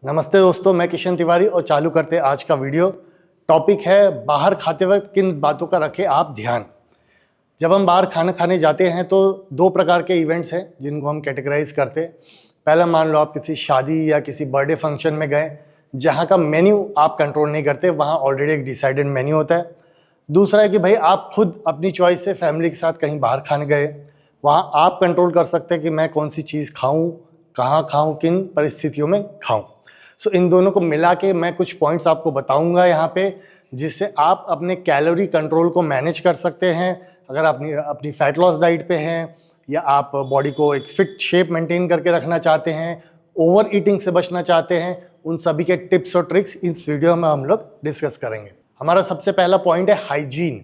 नमस्ते दोस्तों, मैं किशन तिवारी और चालू करते हैं आज का वीडियो। टॉपिक है बाहर खाते वक्त किन बातों का रखें आप ध्यान। जब हम बाहर खाना खाने जाते हैं तो दो प्रकार के इवेंट्स हैं जिनको हम कैटेगराइज करते हैं। पहला, मान लो आप किसी शादी या किसी बर्थडे फंक्शन में गए जहाँ का मेन्यू आप कंट्रोल नहीं करते, वहाँ ऑलरेडी एक डिसाइडेड मेन्यू होता है। दूसरा है कि भाई आप खुद अपनी चॉइस से फैमिली के साथ कहीं बाहर खाने गए, वहाँ आप कंट्रोल कर सकते हैं कि मैं कौन सी चीज़ खाऊँ, कहाँ खाऊँ, किन परिस्थितियों में खाऊँ। सो इन दोनों को मिला के मैं कुछ पॉइंट्स आपको बताऊंगा यहाँ पे, जिससे आप अपने कैलोरी कंट्रोल को मैनेज कर सकते हैं। अगर आप अपनी फैट लॉस डाइट पे हैं या आप बॉडी को एक फिट शेप मेंटेन करके रखना चाहते हैं, ओवर ईटिंग से बचना चाहते हैं, उन सभी के टिप्स और ट्रिक्स इस वीडियो में हम लोग डिस्कस करेंगे। हमारा सबसे पहला पॉइंट है हाइजीन।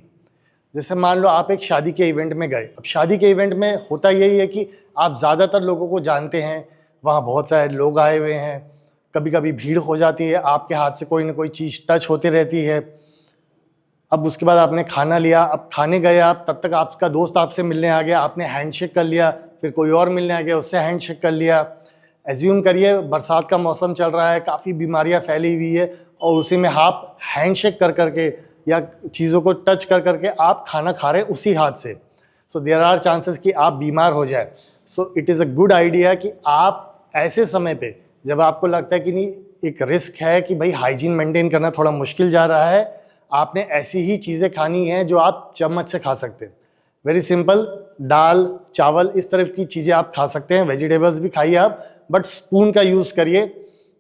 जैसे मान लो आप एक शादी के इवेंट में गए। अब शादी के इवेंट में होता यही है कि आप ज़्यादातर लोगों को जानते हैं, वहाँ बहुत सारे लोग आए हुए हैं, कभी कभी भीड़ हो जाती है, आपके हाथ से कोई ना कोई चीज़ टच होती रहती है। अब उसके बाद आपने खाना लिया, अब खाने गए आप, तब तक आपका दोस्त आपसे मिलने आ गया, आपने हैंडशेक कर लिया, फिर कोई और मिलने आ गया, उससे हैंडशेक कर लिया। एज्यूम करिए बरसात का मौसम चल रहा है, काफ़ी बीमारियां फैली हुई है और उसी में आप हैंडशेक कर करके या चीज़ों को टच कर करके आप खाना खा रहे हैं उसी हाथ से। सो देयर आर चांसेस कि आप बीमार हो जाए। So it is a good idea कि आप ऐसे समय पे जब आपको लगता है कि नहीं, एक रिस्क है कि भाई हाइजीन मेंटेन करना थोड़ा मुश्किल जा रहा है, आपने ऐसी ही चीज़ें खानी है जो आप चम्मच से खा सकते हैं। वेरी सिंपल, दाल चावल इस तरह की चीज़ें आप खा सकते हैं, वेजिटेबल्स भी खाइए आप, बट स्पून का यूज़ करिए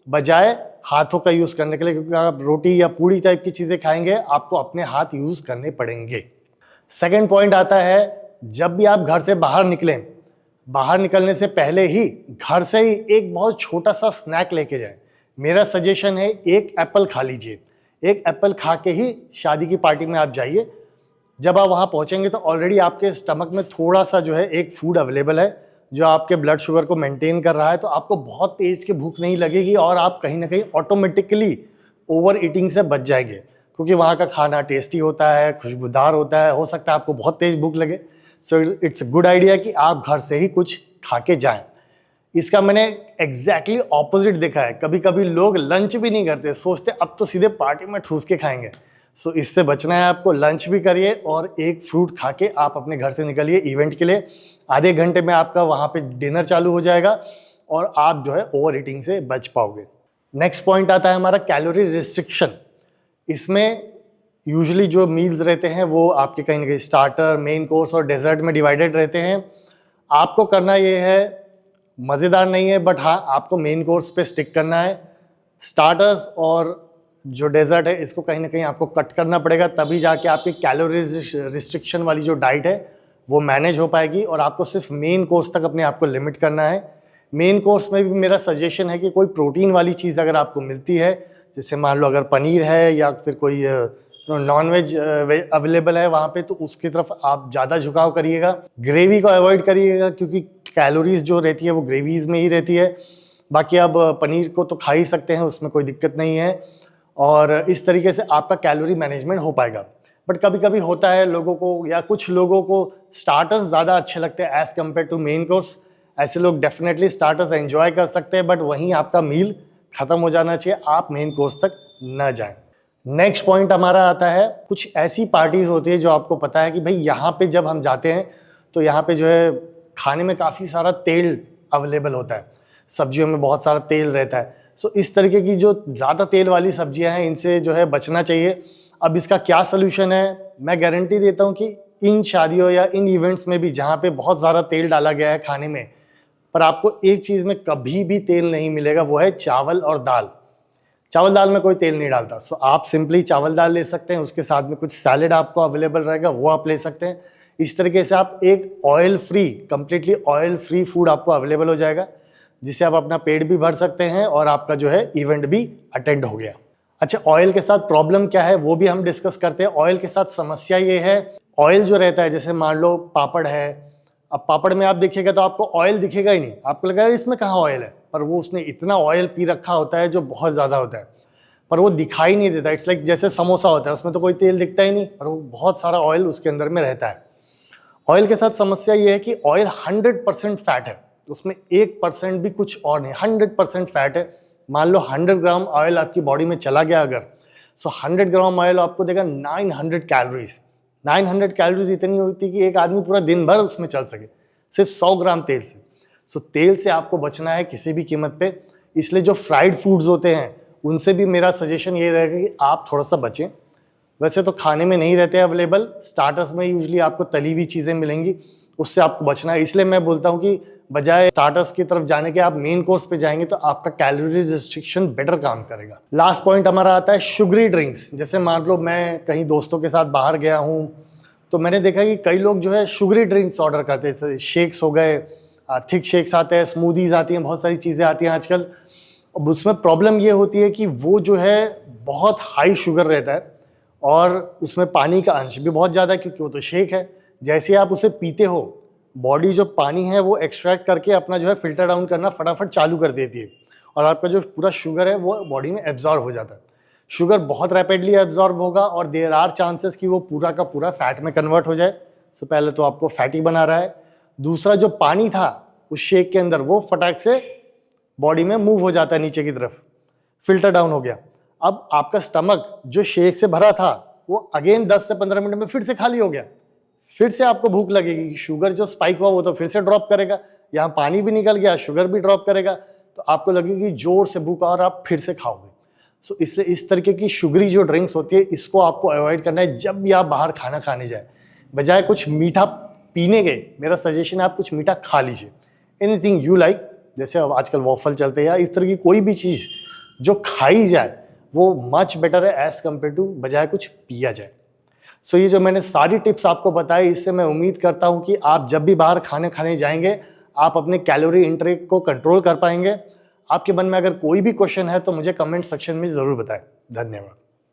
बजाय हाथों का यूज़ करने के लिए, क्योंकि आप रोटी या पूड़ी टाइप की चीज़ें खाएंगे आपको अपने हाथ यूज़ करने पड़ेंगे। सेकेंड पॉइंट आता है, जब भी आप घर से बाहर निकलें, बाहर निकलने से पहले ही घर से ही एक बहुत छोटा सा स्नैक लेके जाएं। मेरा सजेशन है एक एप्पल खा लीजिए। एक एप्पल खा के ही शादी की पार्टी में आप जाइए। जब आप वहाँ पहुँचेंगे तो ऑलरेडी आपके स्टमक में थोड़ा सा जो है एक फूड अवेलेबल है जो आपके ब्लड शुगर को मेंटेन कर रहा है, तो आपको बहुत तेज़ की भूख नहीं लगेगी और आप कहीं ना कहीं ऑटोमेटिकली ओवर ईटिंग से बच जाएंगे, क्योंकि वहाँ का खाना टेस्टी होता है, खुशबूदार होता है। हो सकता है आपको बहुत तेज़ भूख लगे, सो इट्स गुड आइडिया कि आप घर से ही कुछ खा के जाएं। इसका मैंने एग्जैक्टली ऑपोजिट देखा है। कभी कभी लोग लंच भी नहीं करते, सोचते अब तो सीधे पार्टी में ठूस के खाएंगे। सो इससे बचना है आपको। लंच भी करिए और एक फ्रूट खा के आप अपने घर से निकलिए इवेंट के लिए। आधे घंटे में आपका वहाँ पे डिनर चालू हो जाएगा और आप जो है ओवर ईटिंग से बच पाओगे। नेक्स्ट पॉइंट आता है हमारा कैलोरी रिस्ट्रिक्शन। इसमें यूजुअली जो मील्स रहते हैं वो आपके कहीं ना कहीं स्टार्टर, मेन कोर्स और डेजर्ट में डिवाइडेड रहते हैं। आपको करना ये है, मज़ेदार नहीं है बट हाँ आपको मेन कोर्स पे स्टिक करना है। स्टार्टर्स और जो डेजर्ट है इसको कहीं ना कहीं आपको कट करना पड़ेगा, तभी जाके आपकी कैलोरी रिस्ट्रिक्शन वाली जो डाइट है वो मैनेज हो पाएगी और आपको सिर्फ मेन कोर्स तक अपने आप को लिमिट करना है। मेन कोर्स में भी मेरा सजेशन है कि कोई प्रोटीन वाली चीज़ अगर आपको मिलती है, जैसे मान लो अगर पनीर है या फिर कोई नॉन वेज अवेलेबल है वहाँ पे, तो उसकी तरफ आप ज़्यादा झुकाव करिएगा। ग्रेवी को अवॉइड करिएगा क्योंकि कैलोरीज जो रहती है वो ग्रेवीज में ही रहती है। बाकी आप पनीर को तो खा ही सकते हैं, उसमें कोई दिक्कत नहीं है और इस तरीके से आपका कैलोरी मैनेजमेंट हो पाएगा। बट कभी कभी होता है लोगों को या कुछ लोगों को स्टार्टर्स ज़्यादा अच्छे लगते हैं as compared to main course. ऐसे लोग डेफिनेटली स्टार्टर्स एंजॉय कर सकते हैं, बट वहीं आपका मील ख़त्म हो जाना चाहिए, आप मेन कोर्स तक न जाएं। नेक्स्ट पॉइंट हमारा आता है, कुछ ऐसी पार्टीज होती है जो आपको पता है कि भाई यहाँ पे जब हम जाते हैं तो यहाँ पे जो है खाने में काफ़ी सारा तेल अवेलेबल होता है, सब्जियों में बहुत सारा तेल रहता है। सो इस तरीके की जो ज़्यादा तेल वाली सब्जियाँ हैं इनसे जो है बचना चाहिए। अब इसका क्या सलूशन है, मैं गारंटी देता हूँ कि इन शादियों या इन इवेंट्स में भी जहाँ पे बहुत ज़्यादा तेल डाला गया है खाने में, पर आपको एक चीज़ में कभी भी तेल नहीं मिलेगा, वो है चावल और दाल। चावल दाल में कोई तेल नहीं डालता। सो आप सिंपली चावल दाल ले सकते हैं, उसके साथ में कुछ सैलेड आपको अवेलेबल रहेगा वो आप ले सकते हैं। इस तरीके से आप एक oil free, completely oil free food आपको अवेलेबल हो जाएगा, जिससे आप अपना पेट भी भर सकते हैं और आपका जो है इवेंट भी अटेंड हो गया। अच्छा, ऑयल के साथ प्रॉब्लम क्या है वो भी हम डिस्कस करते हैं। ऑयल के साथ समस्या ये है, ऑयल जो रहता है, जैसे मान लो पापड़ है, अब पापड़ में आप देखिएगा तो आपको ऑयल दिखेगा ही नहीं, आपको लगेगा इसमें कहाँ ऑयल है, पर वो उसने इतना ऑयल पी रखा होता है जो बहुत ज़्यादा होता है, पर वो दिखाई नहीं देता। इट्स लाइक जैसे समोसा होता है, उसमें तो कोई तेल दिखता ही नहीं, पर वो बहुत सारा ऑयल उसके अंदर में रहता है। ऑयल के साथ समस्या ये है कि ऑयल 100% फैट है, उसमें 1% भी कुछ और नहीं, 100% फैट है, मान लो 100 ग्राम ऑयल आपकी बॉडी में चला गया अगर, सो 100 ग्राम ऑयल आपको देगा 900 कैलोरीज। 900 कैलोरीज इतनी होती है कि एक आदमी पूरा दिन भर उसमें चल सके, सिर्फ 100 ग्राम तेल से। सो तेल से आपको बचना है किसी भी कीमत पे, इसलिए जो फ्राइड फूड्स होते हैं उनसे भी मेरा सजेशन ये रहेगा कि आप थोड़ा सा बचें। वैसे तो खाने में नहीं रहते अवेलेबल, स्टार्टर्स में यूजली आपको तली हुई चीज़ें मिलेंगी, उससे आपको बचना है। इसलिए मैं बोलता हूँ कि बजाय स्टार्टर्स की तरफ जाने के आप मेन कोर्स पे जाएंगे तो आपका कैलोरी रिस्ट्रिक्शन बेटर काम करेगा। लास्ट पॉइंट हमारा आता है शुगरी ड्रिंक्स। जैसे मान लो मैं कहीं दोस्तों के साथ बाहर गया हूँ तो मैंने देखा कि कई लोग जो है शुगरी ड्रिंक्स ऑर्डर करते हैं, जैसे शेक्स हो गए, थिक शेक्स आते हैं, स्मूदीज आती हैं, बहुत सारी चीज़ें आती हैं आजकल। अब उसमें प्रॉब्लम ये होती है कि वो जो है बहुत हाई शुगर रहता है और उसमें पानी का अंश भी बहुत ज़्यादा है, क्योंकि वो तो शेक है। जैसे आप उसे पीते हो, बॉडी जो पानी है वो एक्सट्रैक्ट करके अपना जो है फिल्टर डाउन करना फटाफट चालू कर देती है और आपका जो पूरा शुगर है वो बॉडी में एब्जॉर्ब हो जाता है। शुगर बहुत रैपिडली एब्जॉर्ब होगा और देयर आर चांसेस कि वो पूरा का पूरा फैट में कन्वर्ट हो जाए। सो पहले तो आपको फैटी बना रहा है, दूसरा जो पानी था उस शेक के अंदर वो फटाक से बॉडी में मूव हो जाता है नीचे की तरफ, फिल्टर डाउन हो गया। अब आपका स्टमक जो शेक से भरा था वो अगेन 10 से 15 मिनट में फिर से खाली हो गया, फिर से आपको भूख लगेगी। शुगर जो स्पाइक हुआ वो तो फिर से ड्रॉप करेगा, यहाँ पानी भी निकल गया, शुगर भी ड्रॉप करेगा, तो आपको लगेगी जोर से भूख और आप फिर से खाओगे। सो इसलिए इस तरीके की शुगरी जो ड्रिंक्स होती है इसको आपको अवॉइड करना है जब भी आप बाहर खाना खाने जाए। बजाय कुछ मीठा पीने के मेरा सजेशन है आप कुछ मीठा खा लीजिए, एनीथिंग यू लाइक। जैसे अब आजकल वॉफल चलते हैं या इस तरह की कोई भी चीज़ जो खाई जाए वो मच बेटर है एज़ कम्पेयर टू बजाय कुछ पिया जाए। सो ये जो मैंने सारी टिप्स आपको बताई, इससे मैं उम्मीद करता हूँ कि आप जब भी बाहर खाने खाने जाएंगे आप अपने कैलोरी इंटेक को कंट्रोल कर पाएंगे। आपके मन में अगर कोई भी क्वेश्चन है तो मुझे कमेंट सेक्शन में ज़रूर बताएं। धन्यवाद।